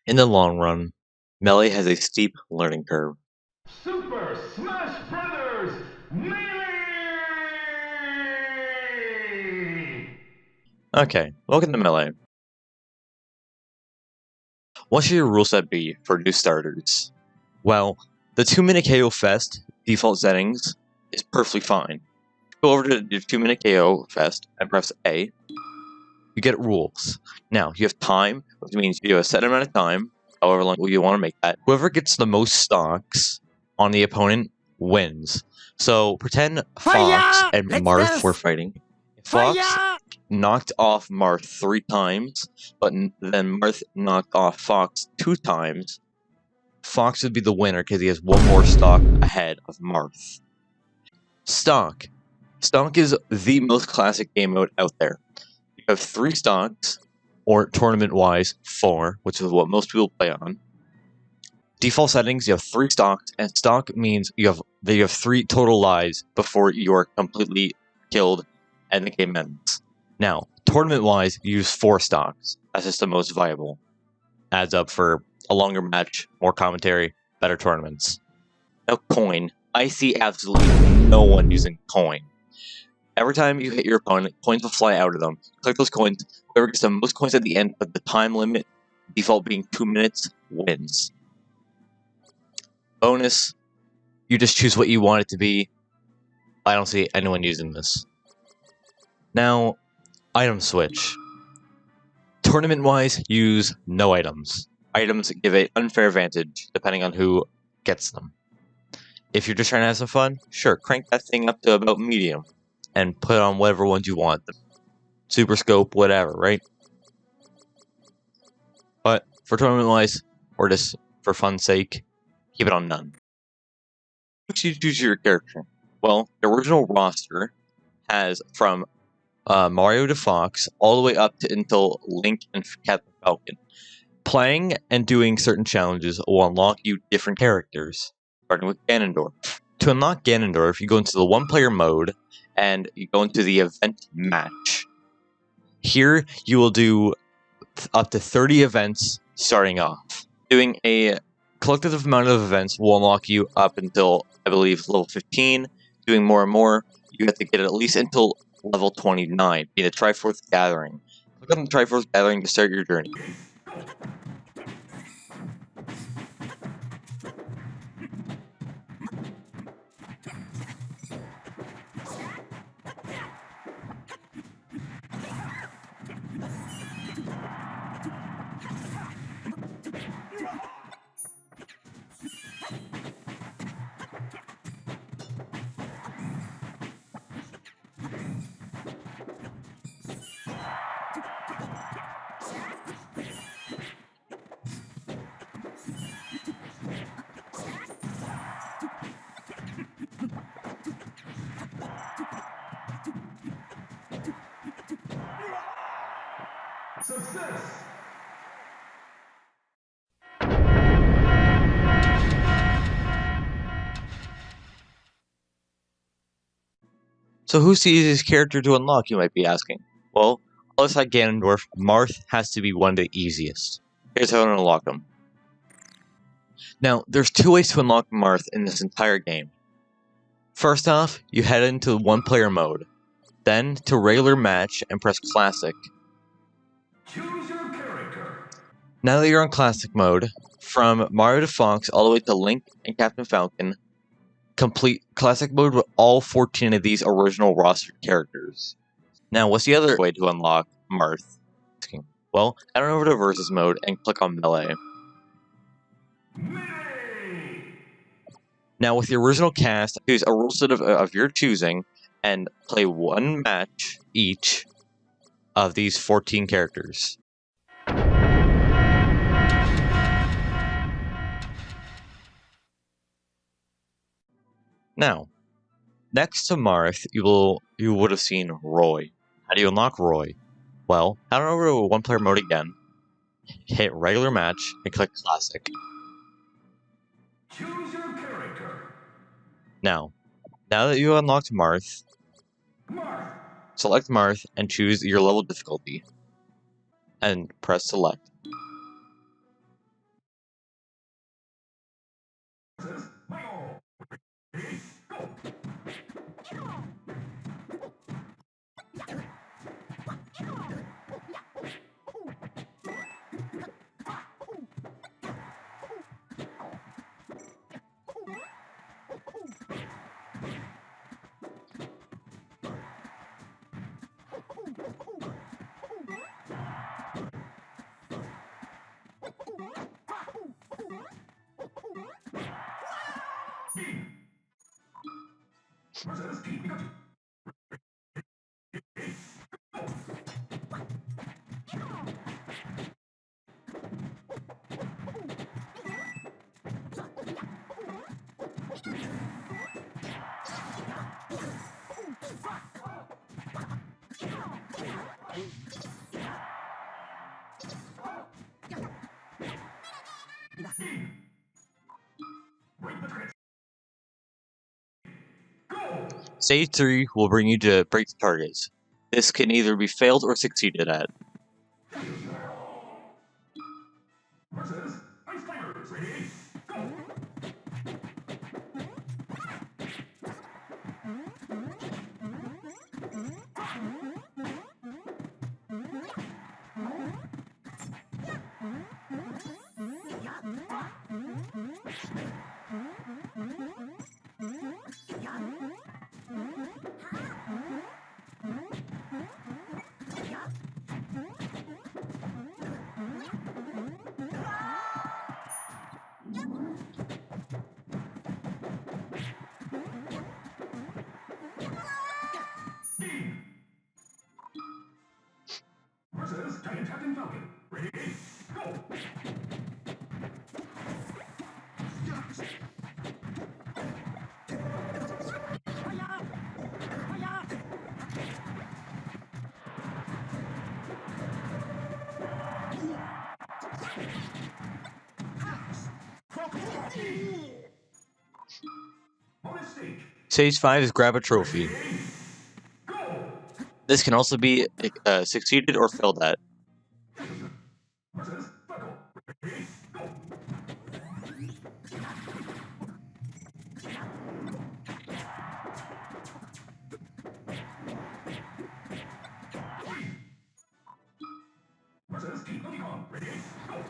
In the long run, Melee has a steep learning curve. Super Smash Brothers Melee! Okay, welcome to Melee. What should your rule set be for new starters? Well, the 2-minute KO Fest default settings is perfectly fine. Go over to the 2-minute KO Fest and press A. You get rules. Now, you have time, which means you have a set amount of time, however long you want to make that. Whoever gets the most stocks on the opponent wins. So, pretend Fox and Marth were fighting. If Fox knocked off Marth 3 times, but then Marth knocked off Fox 2 times, Fox would be the winner because he has 1 more stock ahead of Marth. Stock. Stock is the most classic game mode out there. You have 3 stocks, or tournament-wise, 4, which is what most people play on. Default settings, you have 3 stocks, and stock means you have 3 total lives before you are completely killed and the game ends. Now, tournament-wise, you use 4 stocks. That's just the most viable. Adds up for a longer match, more commentary, better tournaments. Now, coin. I see absolutely no one using coin. Every time you hit your opponent, coins will fly out of them. Click those coins. Whoever gets the most coins at the end of the time limit, default being 2 minutes, wins. Bonus, you just choose what you want it to be. I don't see anyone using this. Now, item switch. Tournament-wise, use no items. Items give an unfair advantage, depending on who gets them. If you're just trying to have some fun, sure, crank that thing up to about medium, and put on whatever ones you want. Super scope, whatever, right? But for tournament-wise, or just for fun's sake, keep it on none. Who should you choose your character? Well, the original roster has from Mario to Fox, all the way up to until Link and Captain Falcon. Playing and doing certain challenges will unlock you different characters, starting with Ganondorf. To unlock Ganondorf, you go into the 1-player mode, and you go into the event match. Here, you will do up to 30 events starting off. Doing a collective amount of events will unlock you up until, I believe, level 15. Doing more and more, you have to get at least until level 29, being the Triforce Gathering. Click on the Triforce Gathering to start your journey. Success! So who's the easiest character to unlock, you might be asking? Well, alongside Ganondorf, Marth has to be one of the easiest. Here's how to unlock him. Now, there's 2 ways to unlock Marth in this entire game. First off, you head into 1-player mode. Then, to regular match and press Classic. Choose your character. Now that you're on Classic mode, from Mario to Fox all the way to Link and Captain Falcon, complete Classic mode with all 14 of these original roster characters. Now, what's the other way to unlock Marth? Well, head on over to Versus mode and click on Melee. Melee! Now, with the original cast, choose a rule set of your choosing and play 1 match each of these 14 characters. Now, next to Marth, you would have seen Roy. How do you unlock Roy? Well, head on over to 1-player mode again, hit regular match, and click Classic. Choose your character. Now that you unlocked Marth, Marth. select Marth and choose your level difficulty, and press select. Versus Team Pikachu. Wait the crits. Go! Stage 3 will bring you to break the targets. This can either be failed or succeeded at. Versus Ice Climbers. Ready? Go! Versus Giant Captain Falcon. Ready? Go! Bonus stage. Stage 5 is grab a trophy. Go! This can also be succeeded or failed at. Versus Falco. Ready? Go! Versus Team Donkey Kong. Ready? Go!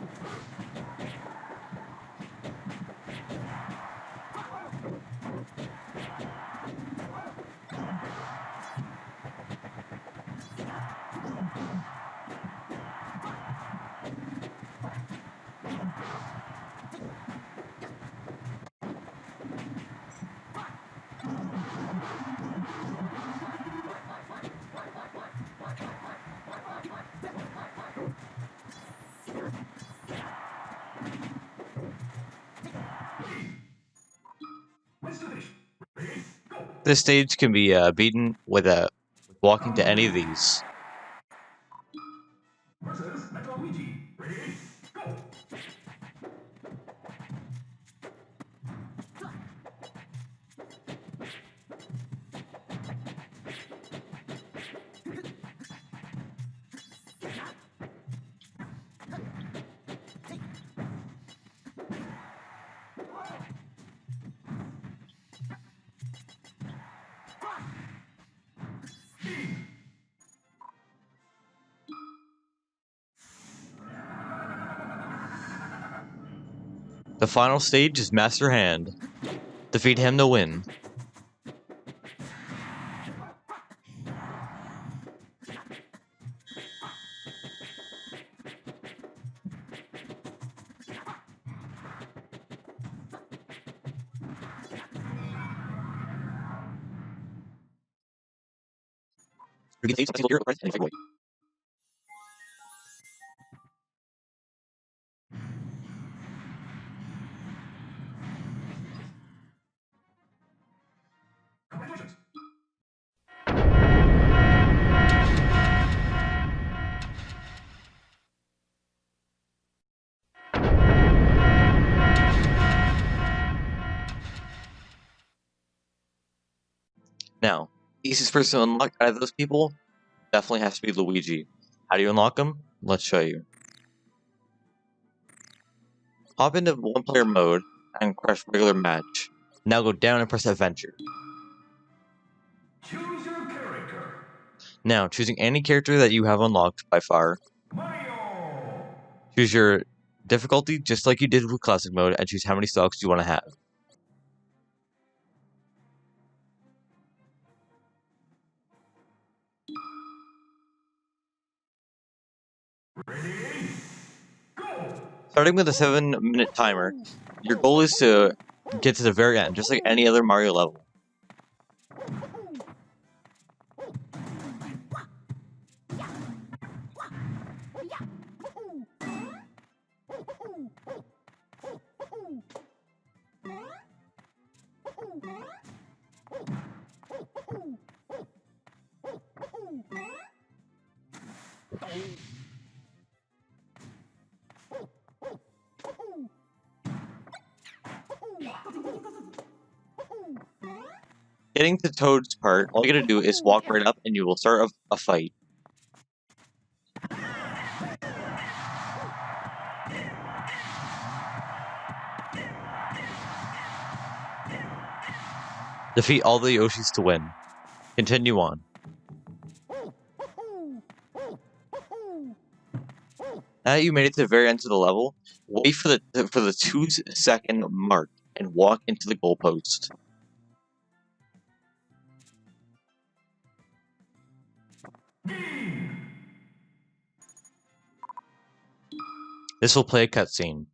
Let's do this. Ready? Go! This stage can be beaten with walking to any of these. Versus Luigi. Ready? Go! The final stage is Master Hand. Defeat him to win. You can save some single and away. Congratulations. Now, easiest person to unlock out of those people definitely has to be Luigi. How do you unlock him? Let's show you. Hop into one-player mode and press regular match. Now go down and press adventure. Choose your character. Now, choosing any character that you have unlocked by far. Mario. Choose your difficulty just like you did with classic mode and choose how many stocks you want to have. Ready? Go! Starting with a 7-minute timer, your goal is to get to the very end, just like any other Mario level. Getting to Toad's part, all you gotta do is walk right up and you will start a fight. Defeat all the Yoshis to win. Continue on. Now that you made it to the very end of the level, wait for the 2-second mark and walk into the goalpost. This will play a cutscene.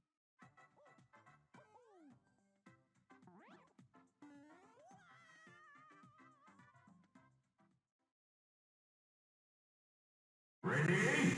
Ready?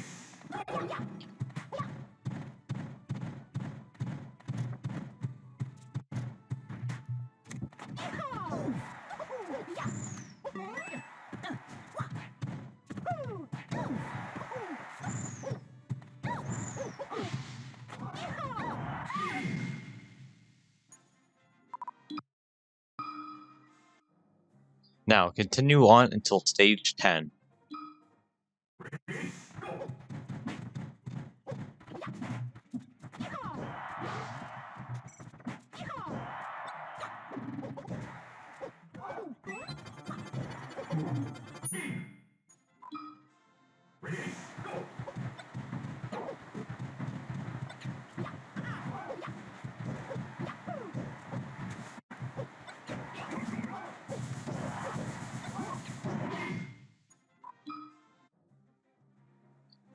Now, continue on until stage 10.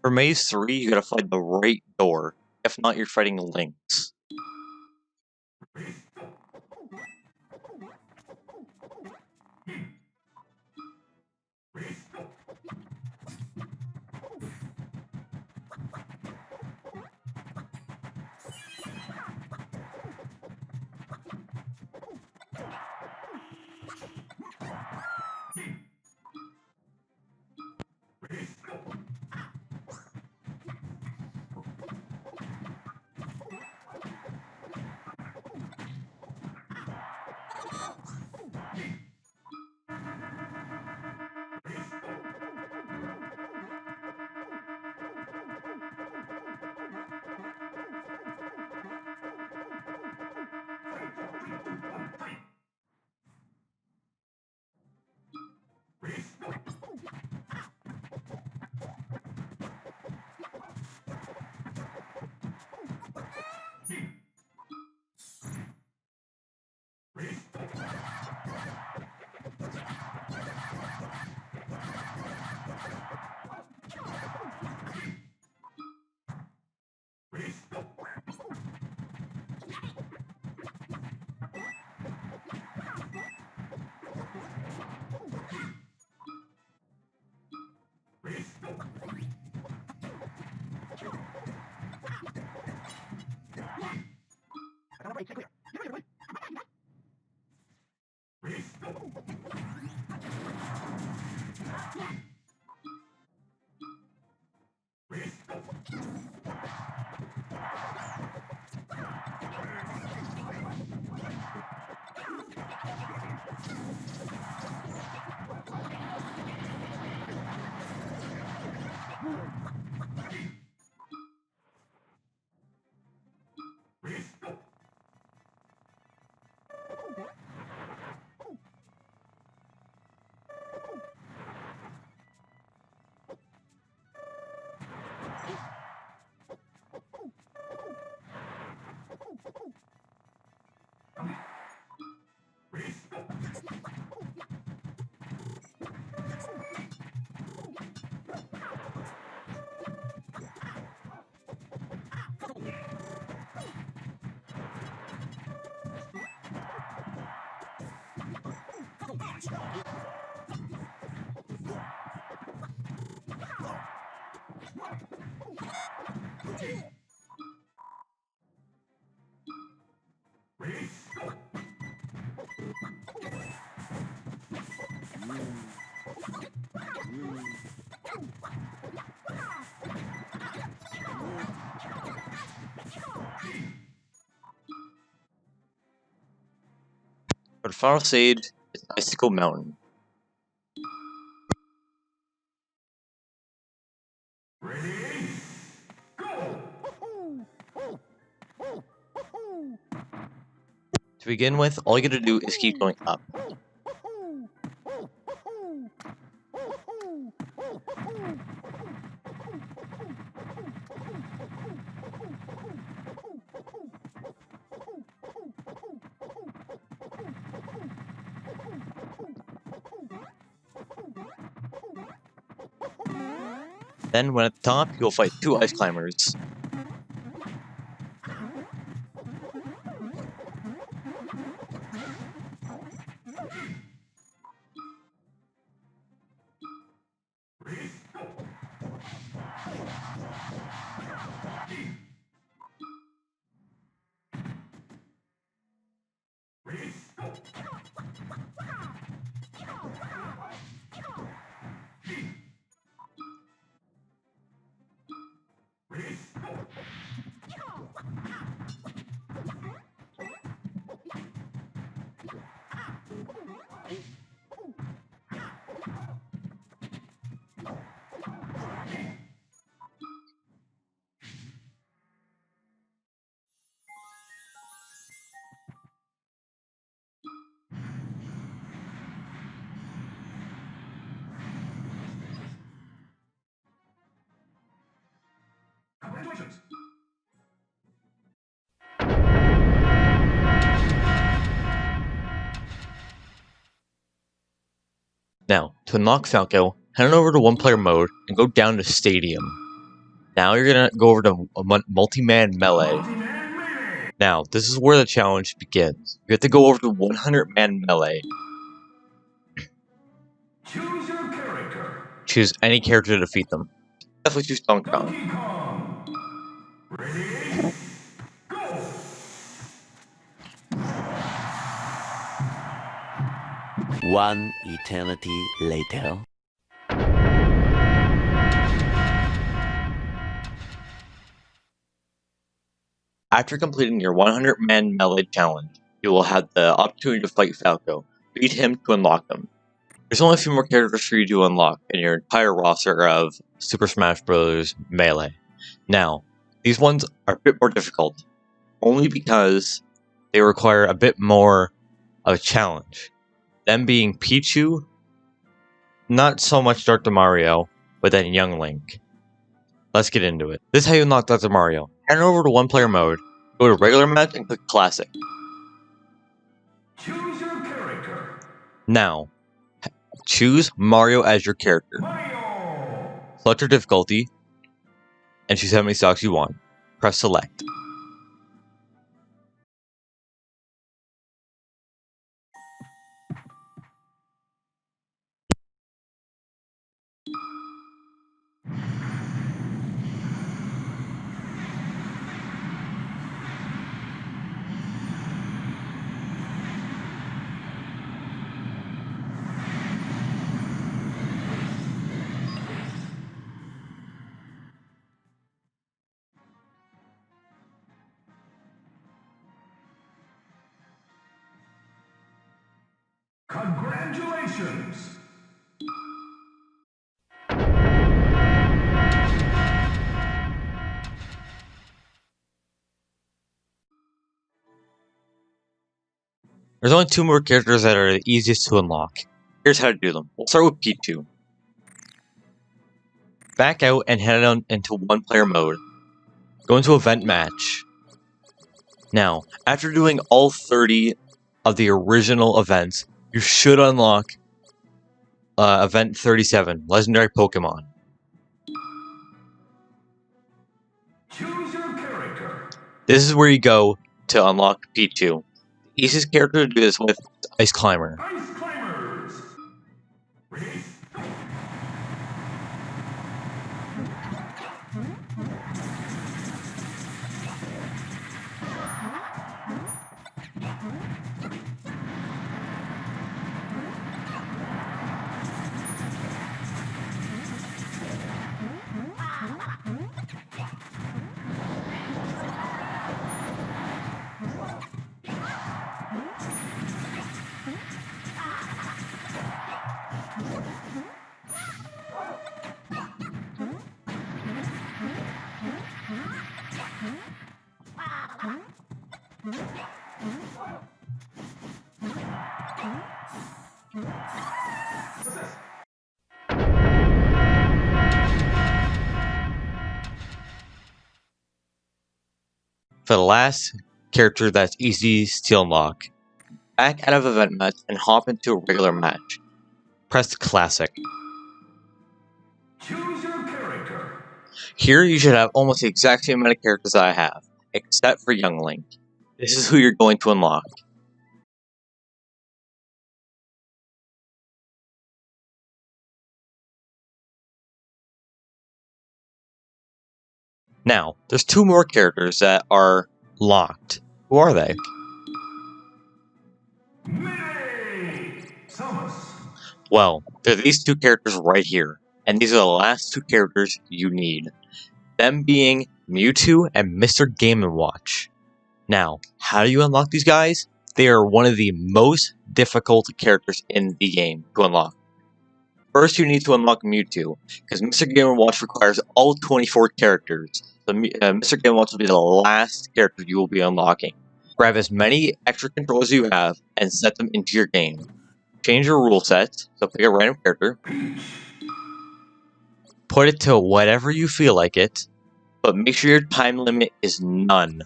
For Maze 3, you gotta find the right door. If not, you're fighting Lynx. Ready? But final stage is Icicle Mountain. Ready? Go! To begin with, all you gotta do is keep going up. Then, when at the top, you'll fight 2 ice climbers. Ready? Go! Ready? Go! Ready? Go! Congratulations! Now, to unlock Falco, head on over to one-player mode and go down to Stadium. Now you're gonna go over to multi-man melee. Multi-man melee! Now, this is where the challenge begins. You have to go over to 100-man melee. Choose your character. Choose any character to defeat them. Definitely choose Donkey Kong. Donkey Kong. Ready? Go! One eternity later. After completing your 100-man melee challenge, you will have the opportunity to fight Falco. Beat him to unlock him. There's only a few more characters for you to unlock in your entire roster of Super Smash Bros. Melee. Now, these ones are a bit more difficult, only because they require a bit more of a challenge. Them being Pichu, not so much Dr. Mario, but then Young Link. Let's get into it. This is how you unlock Dr. Mario. Head over to one-player mode, go to regular match, and click Classic. Choose your character. Now, choose Mario as your character. Mario. Select your difficulty, and choose how many stocks you want. Press Select. Congratulations. There's only 2 more characters that are the easiest to unlock. Here's how to do them. We'll start with Pichu. Back out and head on into one-player mode. Go into Event Match. Now, after doing all 30 of the original events, you should unlock Event 37, Legendary Pokemon. Choose your character. This is where you go to unlock Pichu. The easiest character to do this with is Ice Climber. Ice climbers. For the last character that's easy to unlock, back out of event match and hop into a regular match. Press classic. Choose your character. Here you should have almost the exact same amount of characters I have, except for Young Link. This is who you're going to unlock. Now, there's two more characters that are locked. Who are they? May Samus. Well, they're these two characters right here, and these are the last two characters you need. Them being Mewtwo and Mr. Game & Watch. Now, how do you unlock these guys? They are one of the most difficult characters in the game to unlock. First, you need to unlock Mewtwo, because Mr. Game & Watch requires all 24 characters. So Mr. Game & Watch will be the last character you will be unlocking. Grab as many extra controllers you have and set them into your game. Change your rule set, so pick a random character. Put it to whatever you feel like it, but make sure your time limit is none.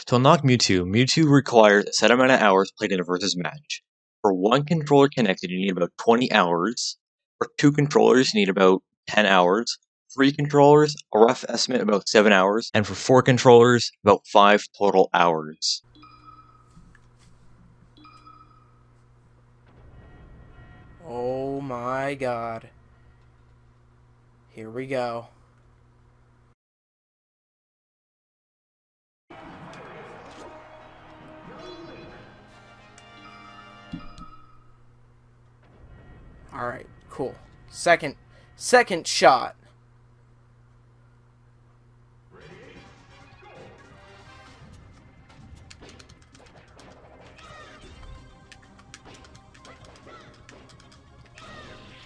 To unlock Mewtwo, Mewtwo requires a set amount of hours played in a versus match. For one controller connected, you need about 20 hours. For two controllers, you need about 10 hours. 3 controllers, a rough estimate about 7 hours. And for 4 controllers, about 5 total hours. Oh my god. Here we go. Alright, cool. Second shot.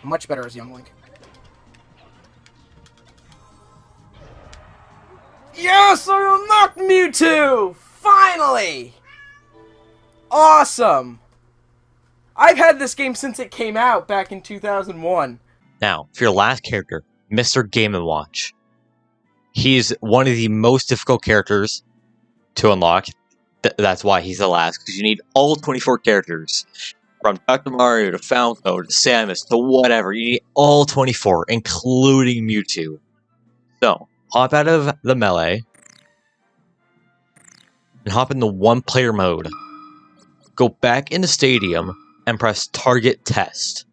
Much better as Young Link. Yes, I unlocked Mewtwo! Finally! Awesome! I've had this game since it came out back in 2001. Now, for your last character, Mr. Game & Watch. He's one of the most difficult characters to unlock. That's why he's the last, because you need all 24 characters. From Dr. Mario to Falco to Samus to whatever, you need all 24, including Mewtwo. So, hop out of the melee, and hop into one-player mode. Go back into Stadium, and press Target Test.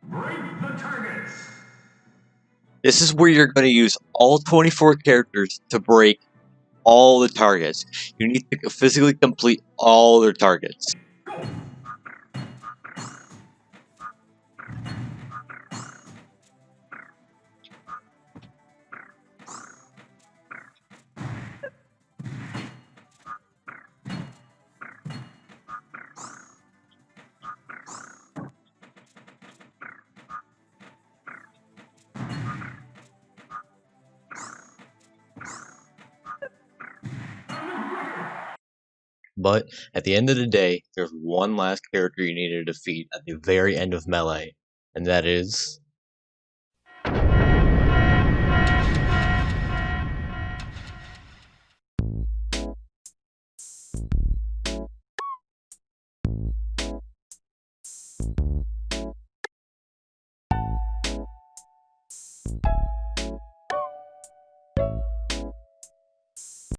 Break the targets. This is where you're going to use all 24 characters to break all the targets. You need to physically complete all their targets. But at the end of the day, there's one last character you need to defeat at the very end of Melee, and that is